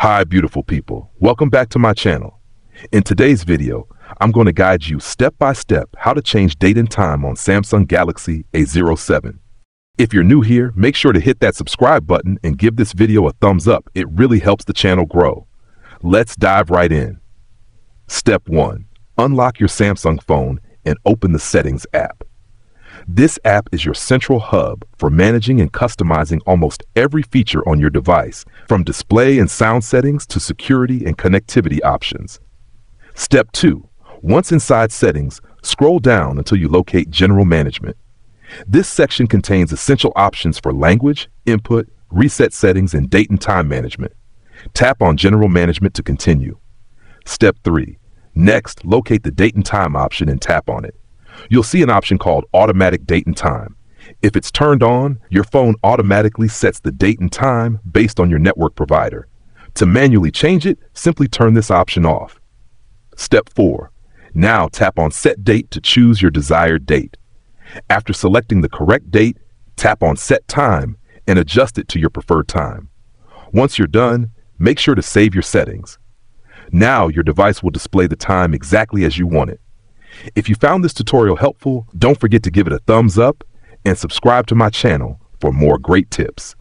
Hi, beautiful people. Welcome back to my channel. In today's video, I'm going to guide you step by step how to change date and time on Samsung Galaxy A07. If you're new here, make sure to hit that subscribe button and give this video a thumbs up. It really helps the channel grow. Let's dive right in. Step 1. Unlock your Samsung phone and open the Settings app. This app is your central hub for managing and customizing almost every feature on your device, from display and sound settings to security and connectivity options. Step 2. Once inside Settings, scroll down until you locate General Management. This section contains essential options for language, input, reset settings, and date and time management. Tap on General Management to continue. Step 3. Next, locate the date and time option and tap on it. You'll see an option called Automatic Date and Time. If it's turned on, your phone automatically sets the date and time based on your network provider. To manually change it, simply turn this option off. Step 4. Now tap on Set Date to choose your desired date. After selecting the correct date, tap on Set Time and adjust it to your preferred time. Once you're done, make sure to save your settings. Now your device will display the time exactly as you want it. If you found this tutorial helpful, don't forget to give it a thumbs up and subscribe to my channel for more great tips.